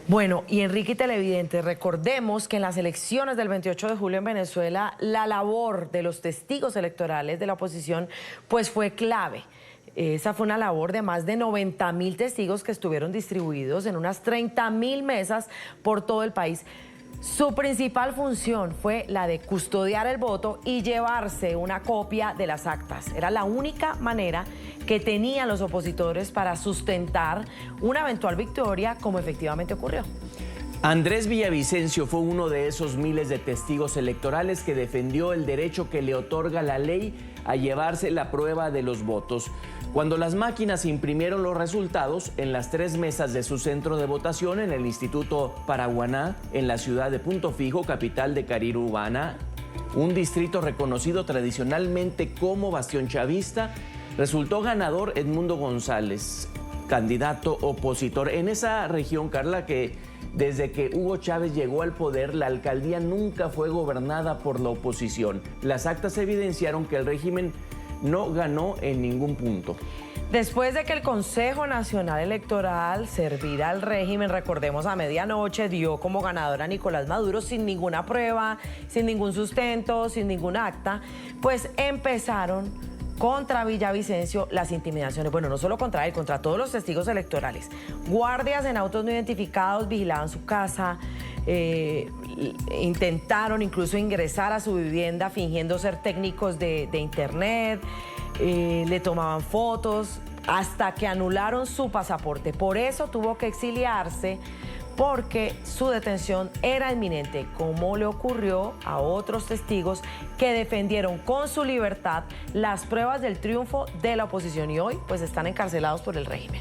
Bueno, y Enrique y televidentes, recordemos que en las elecciones del 28 de julio en Venezuela, la labor de los testigos electorales de la oposición pues fue clave. Esa fue una labor de más de 90.000 testigos que estuvieron distribuidos en unas 30.000 mesas por todo el país. Su principal función fue la de custodiar el voto y llevarse una copia de las actas. Era la única manera que tenían los opositores para sustentar una eventual victoria, como efectivamente ocurrió. Andrés Villavicencio fue uno de esos miles de testigos electorales que defendió el derecho que le otorga la ley a llevarse la prueba de los votos. Cuando las máquinas imprimieron los resultados en las 3 mesas de su centro de votación en el Instituto Paraguaná, en la ciudad de Punto Fijo, capital de Carirubana, un distrito reconocido tradicionalmente como bastión chavista, resultó ganador Edmundo González, candidato opositor. En esa región, Carla, que desde que Hugo Chávez llegó al poder, la alcaldía nunca fue gobernada por la oposición. Las actas evidenciaron que el régimen no ganó en ningún punto. Después de que el Consejo Nacional Electoral servira al régimen, recordemos a medianoche, dio como ganador a Nicolás Maduro sin ninguna prueba, sin ningún sustento, sin ningún acta, pues empezaron contra Villavicencio las intimidaciones. Bueno, no solo contra él, contra todos los testigos electorales. Guardias en autos no identificados vigilaban su casa, intentaron incluso ingresar a su vivienda fingiendo ser técnicos de internet, le tomaban fotos hasta que anularon su pasaporte. Por eso tuvo que exiliarse, porque su detención era inminente, como le ocurrió a otros testigos que defendieron con su libertad las pruebas del triunfo de la oposición y hoy pues están encarcelados por el régimen.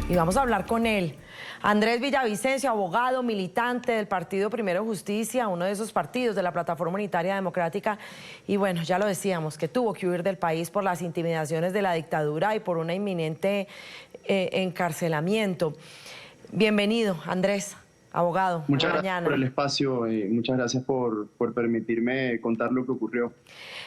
Y vamos a hablar con él. Andrés Villavicencio, abogado, militante del Partido Primero Justicia, uno de esos partidos de la Plataforma Unitaria Democrática. Y bueno, ya lo decíamos, que tuvo que huir del país por las intimidaciones de la dictadura y por un inminente encarcelamiento. Bienvenido, Andrés, abogado. Muchas gracias por el espacio y muchas gracias por permitirme contar lo que ocurrió.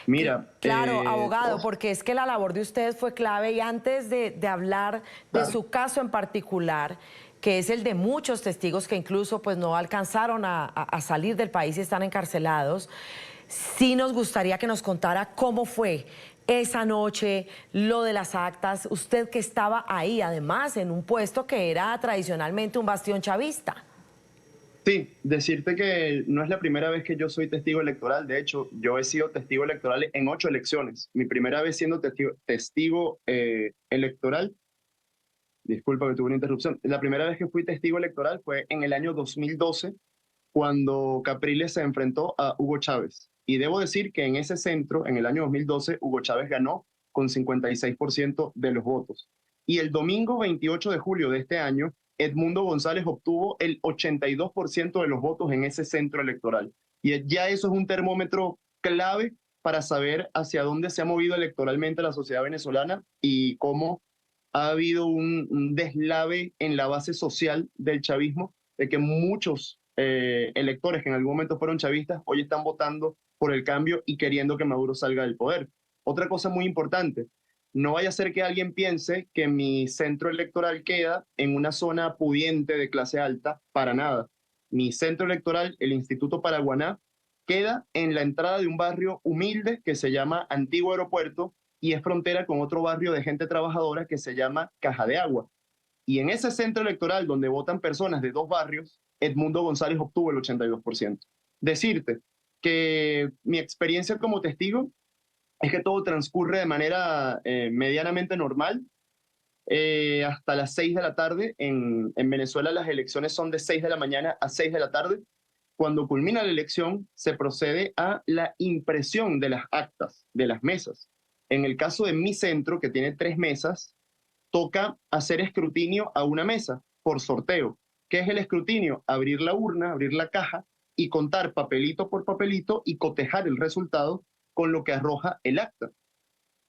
Mira, claro, abogado, porque es que la labor de ustedes fue clave y antes de hablar de su caso en particular, que es el de muchos testigos que incluso pues no alcanzaron a salir del país y están encarcelados, sí nos gustaría que nos contara cómo fue esa noche, lo de las actas, usted que estaba ahí, además, en un puesto que era tradicionalmente un bastión chavista. Sí, decirte que no es la primera vez que yo soy testigo electoral. De hecho, yo he sido testigo electoral en 8 elecciones. Mi primera vez siendo testigo electoral, disculpa que tuve una interrupción, la primera vez que fui testigo electoral fue en el año 2012, cuando Capriles se enfrentó a Hugo Chávez. Y debo decir que en ese centro, en el año 2012, Hugo Chávez ganó con 56% de los votos. Y el domingo 28 de julio de este año, Edmundo González obtuvo el 82% de los votos en ese centro electoral. Y ya eso es un termómetro clave para saber hacia dónde se ha movido electoralmente la sociedad venezolana y cómo ha habido un deslave en la base social del chavismo, de que muchos electores que en algún momento fueron chavistas hoy están votando por el cambio y queriendo que Maduro salga del poder. Otra cosa muy importante, no vaya a ser que alguien piense que mi centro electoral queda en una zona pudiente de clase alta, para nada. Mi centro electoral, el Instituto Paraguaná, queda en la entrada de un barrio humilde que se llama Antiguo Aeropuerto y es frontera con otro barrio de gente trabajadora que se llama Caja de Agua. Y en ese centro electoral donde votan personas de 2 barrios, Edmundo González obtuvo el 82%. Decirte que mi experiencia como testigo es que todo transcurre de manera medianamente normal. Hasta las 6 de la tarde. En Venezuela las elecciones son de 6 de la mañana a 6 de la tarde. Cuando culmina la elección, se procede a la impresión de las actas, de las mesas. En el caso de mi centro, que tiene 3 mesas, toca hacer escrutinio a una mesa por sorteo. ¿Qué es el escrutinio? Abrir la urna, abrir la caja y contar papelito por papelito y cotejar el resultado con lo que arroja el acta.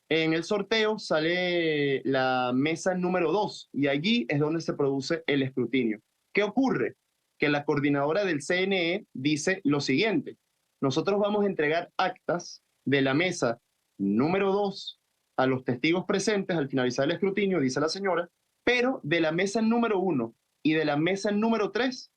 En el sorteo sale la mesa número 2 y allí es donde se produce el escrutinio. ¿Qué ocurre? Que la coordinadora del CNE dice lo siguiente: nosotros vamos a entregar actas de la mesa número 2 a los testigos presentes al finalizar el escrutinio, dice la señora, pero de la mesa número 1 y de la mesa número 3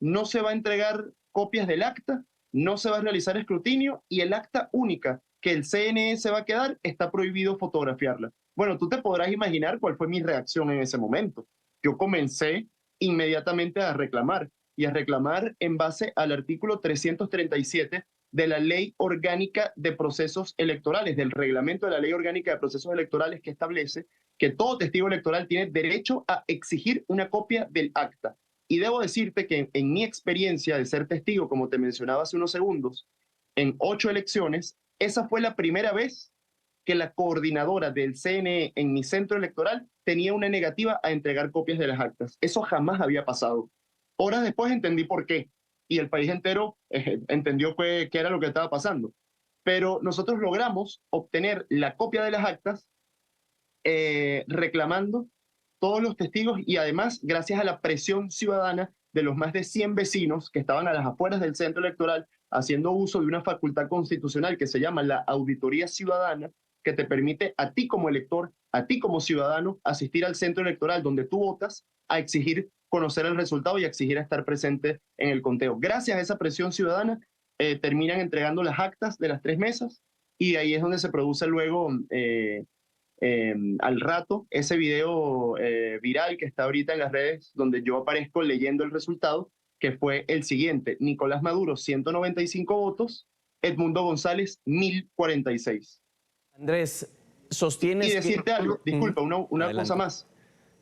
no se va a entregar copias del acta, no se va a realizar escrutinio y el acta única que el CNE se va a quedar está prohibido fotografiarla. Bueno, tú te podrás imaginar cuál fue mi reacción en ese momento. Yo comencé inmediatamente a reclamar y a reclamar en base al artículo 337 de la Ley Orgánica de Procesos Electorales, del reglamento de la Ley Orgánica de Procesos Electorales, que establece que todo testigo electoral tiene derecho a exigir una copia del acta. Y debo decirte que en mi experiencia de ser testigo, como te mencionaba hace unos segundos, en 8 elecciones, esa fue la primera vez que la coordinadora del CNE en mi centro electoral tenía una negativa a entregar copias de las actas. Eso jamás había pasado. Horas después entendí por qué y el país entero entendió qué era lo que estaba pasando. Pero nosotros logramos obtener la copia de las actas reclamando todos los testigos y además gracias a la presión ciudadana de los más de 100 vecinos que estaban a las afueras del centro electoral haciendo uso de una facultad constitucional que se llama la auditoría ciudadana, que te permite a ti como elector, a ti como ciudadano, asistir al centro electoral donde tú votas a exigir conocer el resultado y a exigir estar presente en el conteo. Gracias a esa presión ciudadana terminan entregando las actas de las 3 mesas y ahí es donde se produce luego al rato ese video viral que está ahorita en las redes donde yo aparezco leyendo el resultado, que fue el siguiente: Nicolás Maduro 195 votos, Edmundo González 1046. Andrés, sostienes y decirte algo, disculpa, una Adelante. cosa más,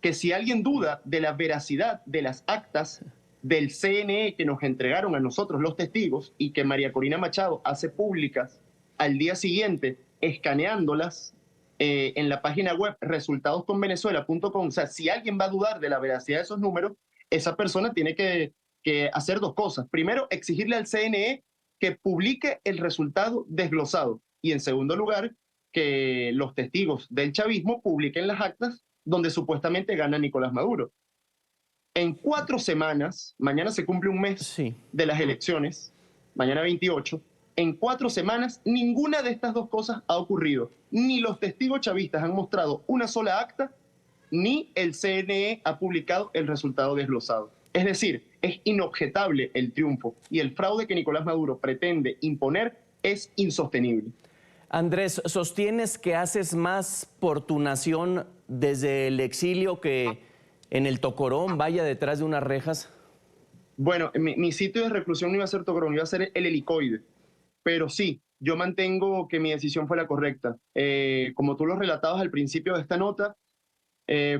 que si alguien duda de la veracidad de las actas del CNE que nos entregaron a nosotros los testigos y que María Corina Machado hace públicas al día siguiente escaneándolas en la página web resultadosconvenezuela.com, o sea, si alguien va a dudar de la veracidad de esos números, esa persona tiene que hacer 2 cosas. Primero, exigirle al CNE que publique el resultado desglosado y en segundo lugar, que los testigos del chavismo publiquen las actas donde supuestamente gana Nicolás Maduro. En 4 semanas, mañana se cumple un mes de las elecciones, mañana 28, en 4 semanas ninguna de estas 2 cosas ha ocurrido. Ni los testigos chavistas han mostrado una sola acta, ni el CNE ha publicado el resultado desglosado. Es decir, es inobjetable el triunfo y el fraude que Nicolás Maduro pretende imponer es insostenible. Andrés, ¿sostienes que haces más por tu nación desde el exilio que en el Tocorón, vaya detrás de unas rejas? Bueno, mi sitio de reclusión no iba a ser Tocorón, iba a ser el Helicoide. Pero sí, yo mantengo que mi decisión fue la correcta. Como tú lo relatabas al principio de esta nota,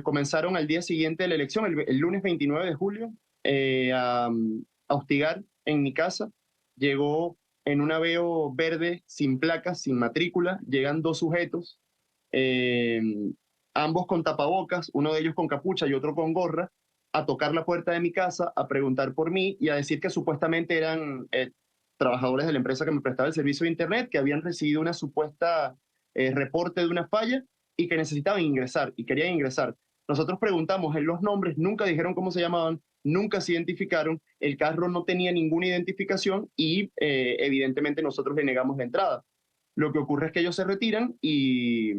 comenzaron al día siguiente de la elección, el lunes 29 de julio, a hostigar en mi casa. Llegó en un Aveo verde sin placas, sin matrícula, llegan 2 sujetos, ambos con tapabocas, uno de ellos con capucha y otro con gorra, a tocar la puerta de mi casa, a preguntar por mí y a decir que supuestamente eran trabajadores de la empresa que me prestaba el servicio de internet, que habían recibido una supuesta reporte de una falla y que necesitaban ingresar y querían ingresar. Nosotros preguntamos en los nombres, nunca dijeron cómo se llamaban, nunca se identificaron, el carro no tenía ninguna identificación y evidentemente nosotros le negamos la entrada. Lo que ocurre es que ellos se retiran y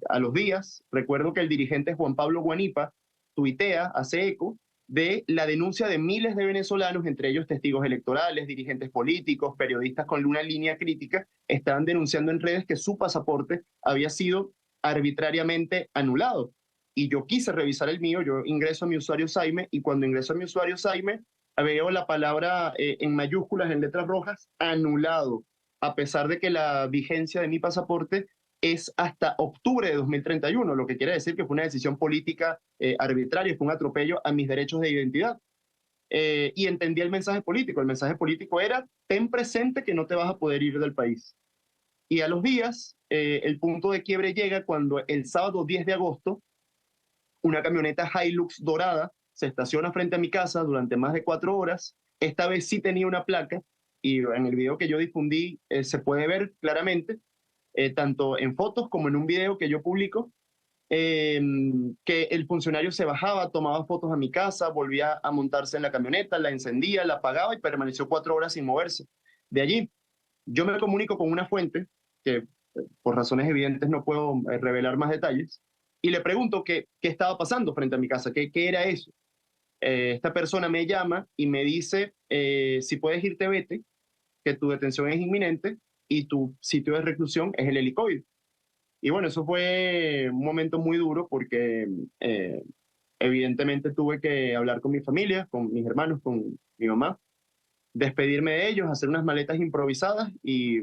a los días, recuerdo que el dirigente Juan Pablo Guanipa tuitea, hace eco de la denuncia de miles de venezolanos, entre ellos testigos electorales, dirigentes políticos, periodistas con una línea crítica, estaban denunciando en redes que su pasaporte había sido arbitrariamente anulado. Y yo quise revisar el mío, yo ingreso a mi usuario Saime y cuando ingreso a mi usuario Saime veo la palabra en mayúsculas, en letras rojas, anulado, a pesar de que la vigencia de mi pasaporte es hasta octubre de 2031, lo que quiere decir que fue una decisión política arbitraria, fue un atropello a mis derechos de identidad. Y entendí el mensaje político. El mensaje político era: ten presente que no te vas a poder ir del país. Y a los días, el punto de quiebre llega cuando el sábado 10 de agosto, una camioneta Hilux dorada se estaciona frente a mi casa durante más de 4 horas. Esta vez sí tenía una placa y en el video que yo difundí se puede ver claramente, tanto en fotos como en un video que yo publico, que el funcionario se bajaba, tomaba fotos a mi casa, volvía a montarse en la camioneta, la encendía, la apagaba y permaneció 4 horas sin moverse. De allí, yo me comunico con una fuente, que por razones evidentes no puedo revelar más detalles, y le pregunto qué estaba pasando frente a mi casa, qué era eso. Esta persona me llama y me dice, si puedes irte, vete, que tu detención es inminente y tu sitio de reclusión es el helicoide. Y bueno, eso fue un momento muy duro porque evidentemente tuve que hablar con mi familia, con mis hermanos, con mi mamá, despedirme de ellos, hacer unas maletas improvisadas y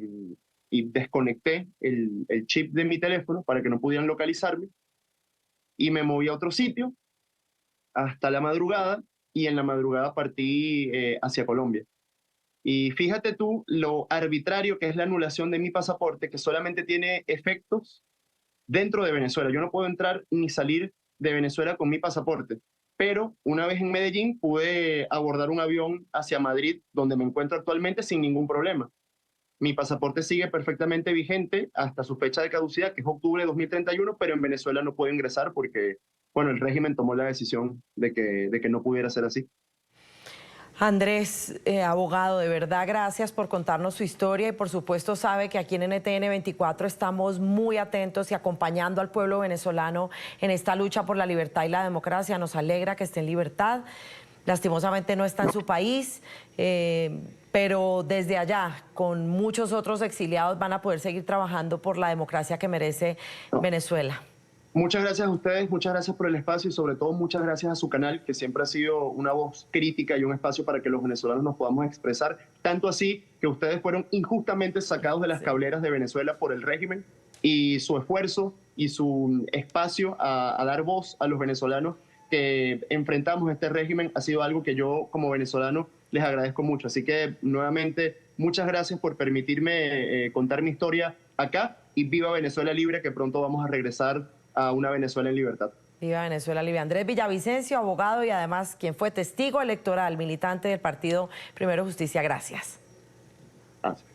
desconecté el chip de mi teléfono para que no pudieran localizarme y me moví a otro sitio hasta la madrugada y en la madrugada partí hacia Colombia. Y fíjate tú lo arbitrario que es la anulación de mi pasaporte, que solamente tiene efectos dentro de Venezuela. Yo no puedo entrar ni salir de Venezuela con mi pasaporte, pero una vez en Medellín pude abordar un avión hacia Madrid, donde me encuentro actualmente sin ningún problema. Mi pasaporte sigue perfectamente vigente hasta su fecha de caducidad, que es octubre de 2031, pero en Venezuela no puedo ingresar porque, bueno, el régimen tomó la decisión de que no pudiera ser así. Andrés, abogado, de verdad gracias por contarnos su historia y por supuesto sabe que aquí en NTN 24 estamos muy atentos y acompañando al pueblo venezolano en esta lucha por la libertad y la democracia. Nos alegra que esté en libertad. Lastimosamente no está en su país, pero desde allá, con muchos otros exiliados, van a poder seguir trabajando por la democracia que merece Venezuela. Muchas gracias a ustedes, muchas gracias por el espacio y sobre todo muchas gracias a su canal, que siempre ha sido una voz crítica y un espacio para que los venezolanos nos podamos expresar, tanto así que ustedes fueron injustamente sacados de las cableras de Venezuela por el régimen y su esfuerzo y su espacio a dar voz a los venezolanos que enfrentamos este régimen ha sido algo que yo como venezolano les agradezco mucho. Así que nuevamente muchas gracias por permitirme contar mi historia acá y viva Venezuela libre, que pronto vamos a regresar a una Venezuela en libertad. Viva Venezuela libre. Andrés Villavicencio, abogado y además quien fue testigo electoral, militante del partido Primero Justicia. Gracias. Gracias.